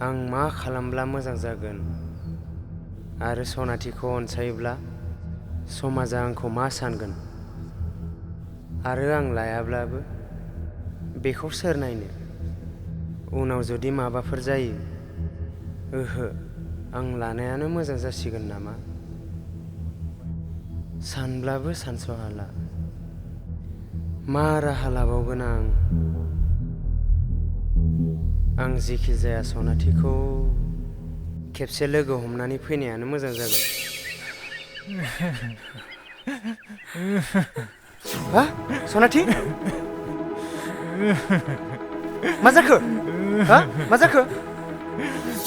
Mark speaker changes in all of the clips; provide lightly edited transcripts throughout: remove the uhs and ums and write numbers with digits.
Speaker 1: आं मा खालामब्ला मोजां जागोन आरो सनाथिखौ अनसायोब्ला समाजा आंखौ मा सानगोन आरो आं लायाब्लाबो बेखौ सोर नायनो उनाव जुदि माबाफोर जायो ओहो आं लानायानो मोजां जासिगोन नामा सानब्लाबो सानस'हाला मा राहा लाबावगोन आं जेखि जाया सनाथिखौ खेबसे लोगो हमनानै फैनायानो मोजां जागोन हा सनाथि मा जाखो हा मा जाखो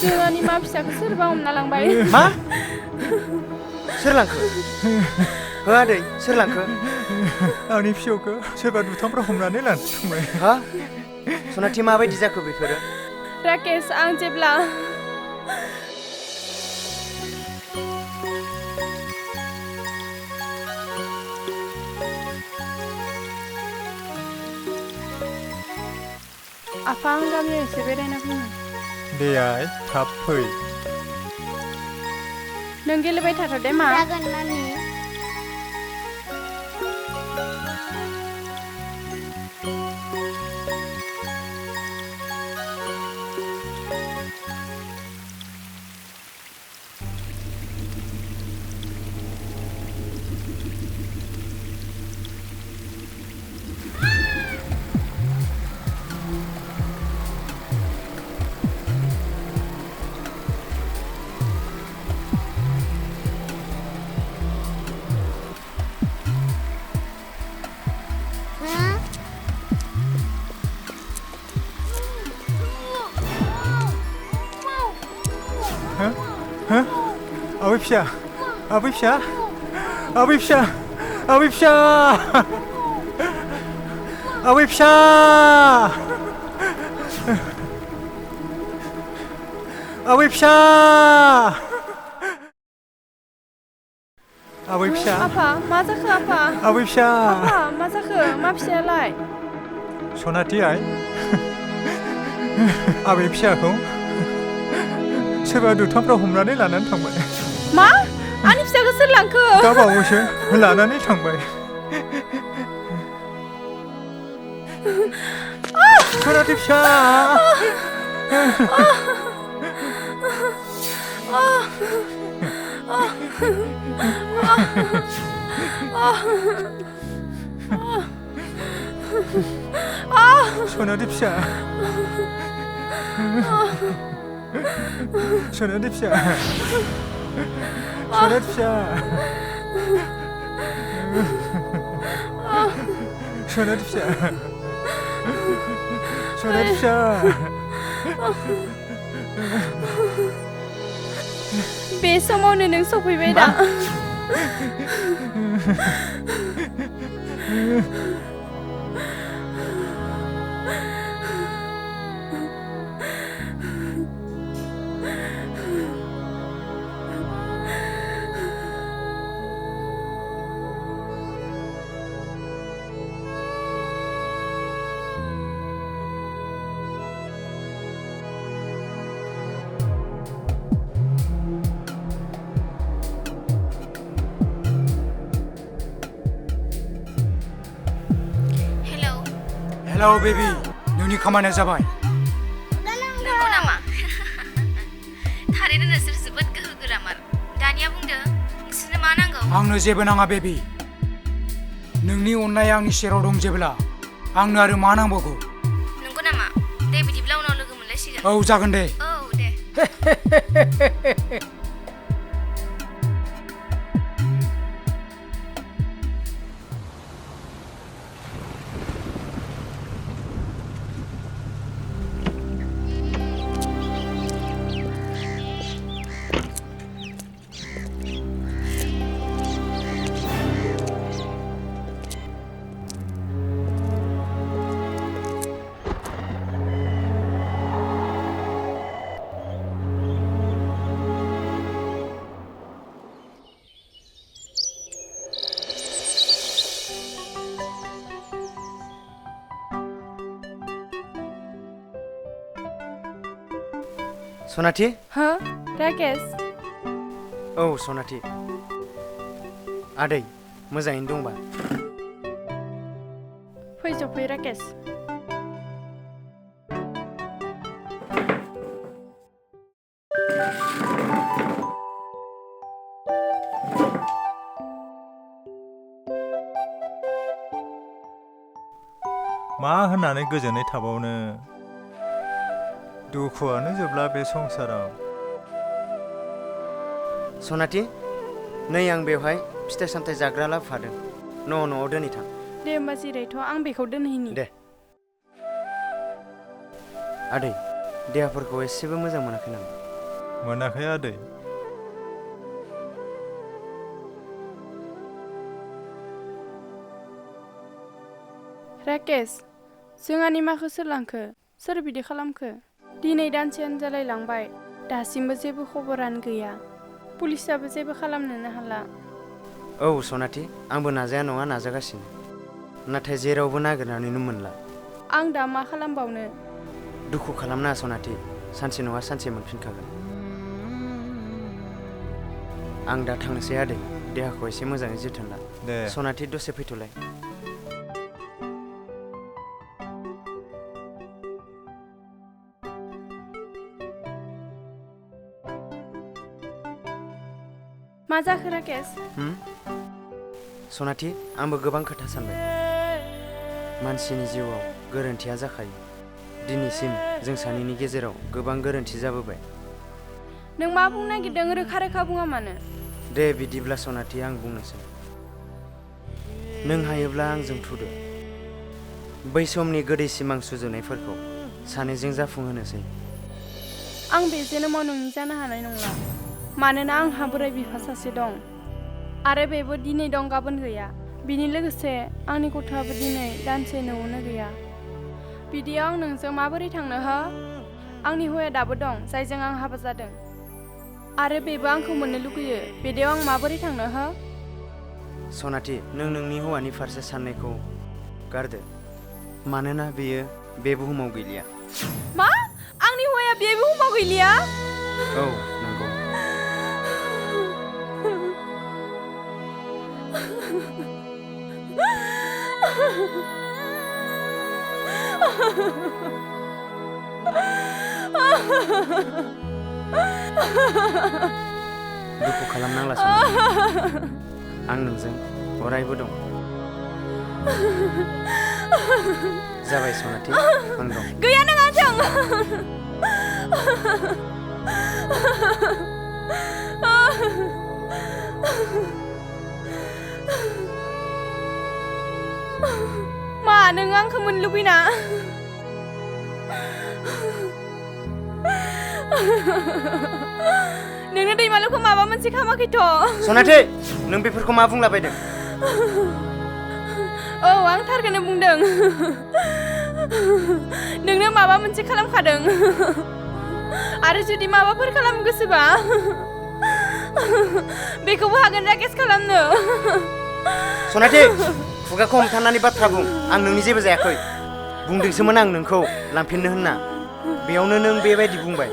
Speaker 2: जोंहानि मा फिसाखौ सोरबा हमना लांबाय
Speaker 1: मा सोर लांखो हो आदै सोर लांखो
Speaker 3: आंनि फिसौखौ सोरबा दुथांफ्रा हमनानै लानानै थांबाय
Speaker 1: हा सनाथि माबायदि जाखो बेफोरो
Speaker 2: राकेश आं जेब्ला आफा आं गामियाव एसे बेरायना फैनो
Speaker 3: दे आइ थाब फै
Speaker 2: नों गेलेबाय थाथ' दे मा
Speaker 4: जागोन नानि
Speaker 3: आबै फिसा आबै फिसा आबै फिसा आबै फिसा आबै फिसा आबै फिसा आबै फिसा
Speaker 2: आफा मा जाखो आफा
Speaker 3: आबै फिसा
Speaker 2: आफा मा जाखो मा फिसायालाय
Speaker 3: सनाथि आइ आबै फिसाखौ सोरबा दुथांफ्रा हमनानै लानानै थांबाय
Speaker 2: मा आंनि फिसाखौ सोर लांखो
Speaker 3: दा बावैसो लानानै थांबाय सनाथि फिसा सनाथि फिसा सनाथि फिसा सनाथि फिसा सनाथि फिसा सनाथि फिसा
Speaker 2: बे समावनो नों सफैबाय दा
Speaker 5: हेलौ बेबी नोंनि खामानिया जाबाय
Speaker 4: नंगौ नामा थारैनो नोंसोर जोबोद गोहो गोरामार दानिया बुंदो नोंसोरनो मा नांगौ
Speaker 5: आंनो जेबो नाङा बेबी नोंनि अननाया आंनि सेराव दं जेब्ला आंनो आरो मा नांबावगौ
Speaker 4: नंगौ नामा दे बिदिब्ला उनाव लोगो मोनलायसिगोन
Speaker 5: औ जागोन दे
Speaker 4: औ दे
Speaker 1: सनाथि
Speaker 2: हो राकेश
Speaker 1: औ सनाथि आदै मोजाङैनो दंबा
Speaker 2: फै जफै राकेश
Speaker 3: मा होननानै गोजोनै थाबावनो दुखुआनो जोबला बे संसाराव
Speaker 1: सनाथि नै आं बेवहाय फिथाइ सामथाइ जाग्रा लाबोफादों न'आव दोनहैथां
Speaker 2: दे होमबा जिरायथ' आं बेखौ दोनहैनि
Speaker 1: दे आदै देहाफोरखौ एसेबो मोजां मोनाखै नामा
Speaker 3: मोनाखै आदै
Speaker 2: राकेश जोंहानि माखौ सोर लांखो सोर बिदि खालामखो दिनै दानसेयानो जालायलांबाय दासिमबो जेबो खबरानो गैया पुलिसाबो जेबो खालामनोनो हाला
Speaker 1: औ सनाथि आंबो नाजाया नङा नाजागासिनो नाथाय जेरावबो नागिरनानैनो मोनला
Speaker 2: आं दा मा खालामबावनो
Speaker 1: दुखु खालामनाङा सनाथि सानसे नङा सानसे मोनफिनखागोन आं दा थांनोसै आदै देहाखौ एसे मोजाङै जोथोन ला
Speaker 3: दे
Speaker 1: सनाथि दसे फैथ'लाय
Speaker 2: मा जाखो राकेश
Speaker 1: सनाथि आंबो गोबां खोथा सानबाय मानसिनि जिउआव गोरोन्थिया जाखायो दिनैसिम जों सानैनि गेजेराव गोबां गोरोन्थि जाबोबाय
Speaker 2: नों मा बुंनो नागिरदों रोखा रोखा बुङा मानो
Speaker 1: दे बिदिब्ला सनाथि आं बुंनोसै नों हायोब्ला आंजों थुदो बै समनि गोदै सिमां सुजुनायफोरखौ सानैजों जाफुंहोनोसै
Speaker 2: आं बे जोनोमाव नोंनि जानो हानाय नंला मानोना आंहा बोराय बिफा सासे दं आरो बेबो दिनै दं गाबोन गैया बिनि लोगोसे आंनि गथ'आबो दिनै दानसे न'आवनो गैया बिदियाव आं नोंजों माबोरै थांनो हो आंनि हौवाया दाबो दं जायजों आं हाबा जादों आरो बेबो आंखौ मोननो लुगैयो बिदियाव आं माबोरै थांनो हो
Speaker 1: सनाथि नों नोंनि हौवानि फारसे साननायखौ गारदो मानोना बेयो बे बुहुमाव गैलिया
Speaker 2: मा आंनि हौवाया बे बुहुमाव गैलिया
Speaker 1: औ नंगौ दुखु खालामनांला सनाथि आं नोंजों अरायबो दं जाबाय सनाथि आं दं
Speaker 2: गैया नों आंजों मा नों आंखौ मोननो लुबैना नोंनो दैमालुखौ माबा मोनसे खामाखैथ'
Speaker 1: सनाथि नों बेफोरखौ मा बुंलाबायदों
Speaker 2: औ आं थारखौनो बुंदों नोंनो माबा मोनसे खालामखादों आरो जुदि माबाफोर खालामनो गोसोबा बेखौबो हागोन राकेश खालामनो
Speaker 1: सनाथि खुगाखौ हमथानानै बाथ्रा बुं आं नोंनि जेबो जायाखै बुंदोंसोमोन आं नोंखौ लांफिननो होनना बेयावनो नों बेबायदि बुंबाय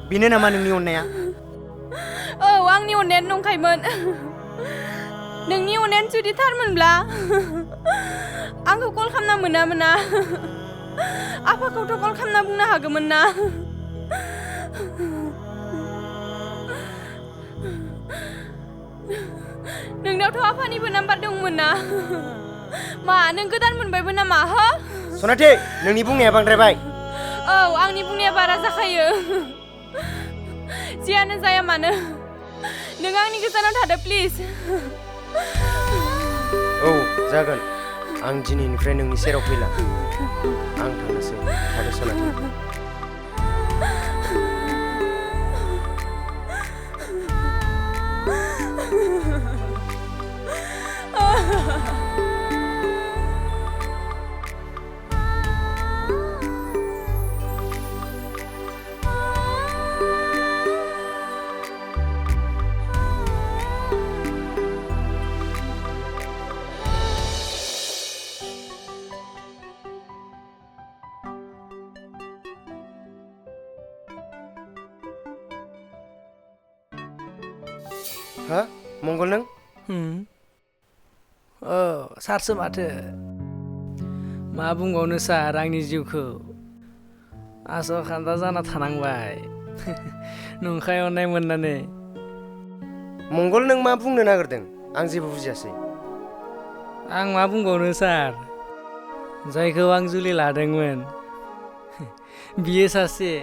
Speaker 1: बेनो नामा नोंनि अननाया
Speaker 2: औ आंनि अननायानो नंखायमोन नोंनि अननायानो जुदि थारमोनब्ला आंखौ कल खालामना मोना आफाखौथ' कल खालामना बुंनो हागौमोन ना नोंनावथ' आफानिबो नाम्बार दंमोन ना मा नों गोदान मोनबायबो नामा हो
Speaker 1: सनाथि नोंनि बुंनाया बांद्रायबाय
Speaker 2: औ आंनि बुंनाया बारा जाखायो जियानो जाया मानो नों आंनि गोजानाव थादो प्लिज
Speaker 1: औ जागोन आं दिनैनिफ्राय नोंनि सेराव फैला आं थांनोसै थादो सनाथि हा मंगल नों
Speaker 6: सारसो माथो मा बुंबावनो सार आंनि जिउखौ आसखान्दा जाना थानांबाय नंखाय अननाय मोननानै
Speaker 1: मंगल नों मा बुंनो नागिरदों आं जेबो बुजियासै
Speaker 6: आं मा बुंबावनो सार जायखौ आं जुलि लादोंमोन बियो सासे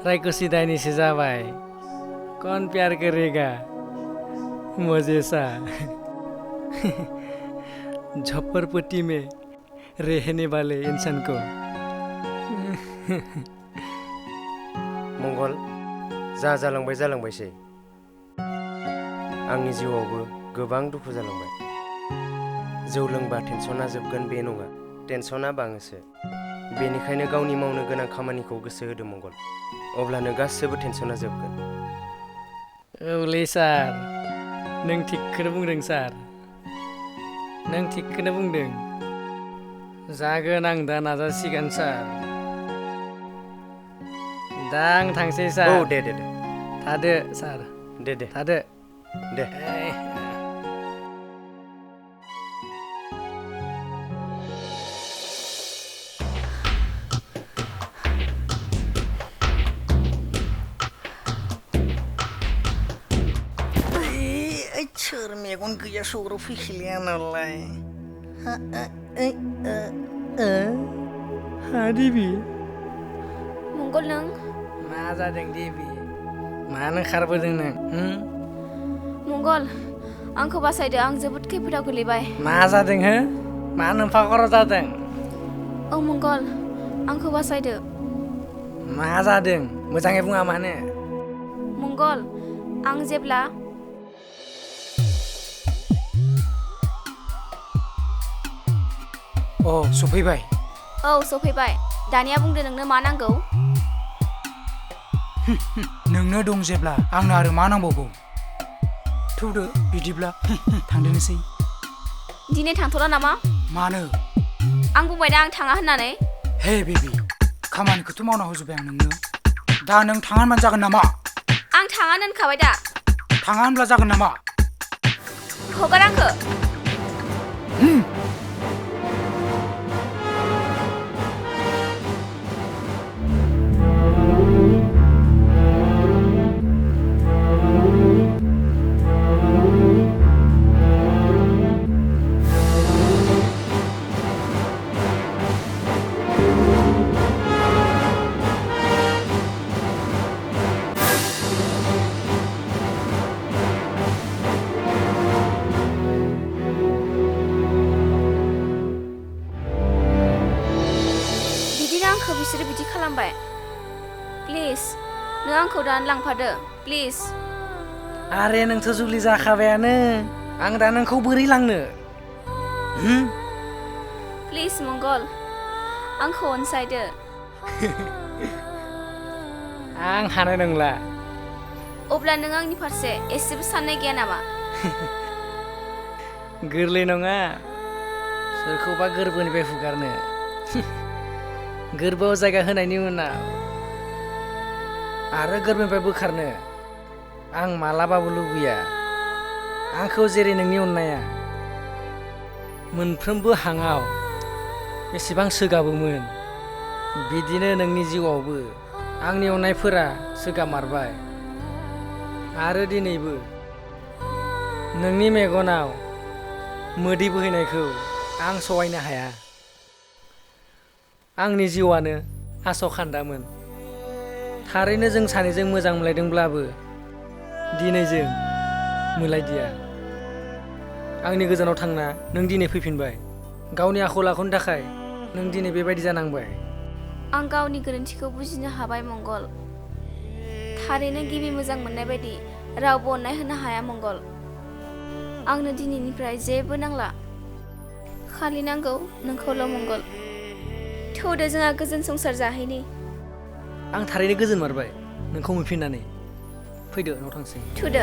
Speaker 6: रायकसी दायनिसो जाबाय कौन प्यार करेगा मुझे सा झप्परपट्टी में रहने वाले इंसान को
Speaker 1: मंगल जा जालांबाय जालांबायसै आंनि जिउआवबो गोबां दुखु जालांबाय जौ लोंबा टेनसना जोबगोन बे नङा टेनसना बाङोसो बेनिखायनो गावनि मावनो गोनां खामानिखौ गोसो होदो मंगल अब्लानो गासैबो टेनसना जोबगोन
Speaker 6: औलै सार नों थिगखौनो बुंदों सार नों थिगखौनो बुंदों जागोन आं दा नाजासिगोन सार दा आं थांसै सार
Speaker 1: औ दे दे दे
Speaker 6: थादो सार
Speaker 1: दे दे
Speaker 6: थादो
Speaker 1: दे
Speaker 7: सोर मेगन गैया सौग्राव फैखिलिया नालाय
Speaker 6: हा देबि
Speaker 4: मंगल नों
Speaker 6: मा जादों देबि मानो खारबोदों नों
Speaker 4: मंगल आंखौ बासायदो आं जोबोद खैफोदाव गोलैबाय
Speaker 6: मा जादों हो मा नोम्फा खर' जादों
Speaker 4: औ मंगल आंखौ बासायदो
Speaker 6: मा जादों मोजाङै बुङा मानो
Speaker 4: मंगल आं जेब्ला
Speaker 5: सफैबाय
Speaker 4: औ सफैबाय दानिया बुंदो नोंनो मा नांगौ
Speaker 5: नोंनो दं जेब्ला आंनो आरो मा नांबावगौ थौदो बिदिब्ला थांदोनोसै
Speaker 4: दिनै थांथ'ला नामा
Speaker 5: मानो
Speaker 4: आं बुंबायना आं थाङा होननानै
Speaker 5: हे बेबि खामानिखौथ' मावना होजोब्बाय आं नोंनो दा नों थाङा होनबानो जागोन नामा
Speaker 4: आं थाङानो होनखाबाय दा
Speaker 5: थाङा होनब्ला जागोन नामा
Speaker 4: हगार आंखो बिसोरो बिदि खालामबाय प्लिज नों आंखौ दानो लांफादो प्लिज
Speaker 6: आरे नोंथ' जुलि जाखाबायानो आं दा नोंखौ बोरै लांनो
Speaker 4: प्लिज मंगल आंखौ अनसायदो
Speaker 6: आं हानाय नंला
Speaker 4: अब्ला नों आंनि फारसे एसेबो साननाय गैया नामा
Speaker 6: गोरलै नङा सोरखौबा गोरबोनिफ्राय हुगारनो गोरबोआव जायगा होनायनि उनाव आरो गोरबोनिफ्राय बोखारनो आं मालाबाबो लुबैया आंखौ जेरै नोंनि अननाया मोनफ्रोमबो हाङाव बेसेबां सोगाबोमोन बिदिनो नोंनि जिउआवबो आंनि अननायफोरा सोगामारबाय आरो दिनैबो नोंनि मेगनाव मोदै बोहैनायखौ आं सहायनो हाया आंनि जिउआनो आसखान्दामोन थारैनो जों सानैजों मोजां मोनलायदोंब्लाबो दिनै जों मोनलायदिया आंनि गोजानाव थांना नों दिनै फैफिनबाय गावनि आखल आखुनि थाखाय नों दिनै बेबायदि जानांबाय
Speaker 4: आं गावनि गोरोन्थिखौ बुजिनो हाबाय मंगल थारैनो गिबि मोजां मोननाय बायदि रावबो अननाय होनो हाया मंगल आंनो दिनैनिफ्राय जेबो नांला खालि नांगौ नोंखौल' मंगल थौदो जोंहा गोजोन संसार जाहैनि
Speaker 6: आं थारैनो गोजोन मारबाय नोंखौ मोनफिननानै फैदो न'आव थांसै
Speaker 4: थौदो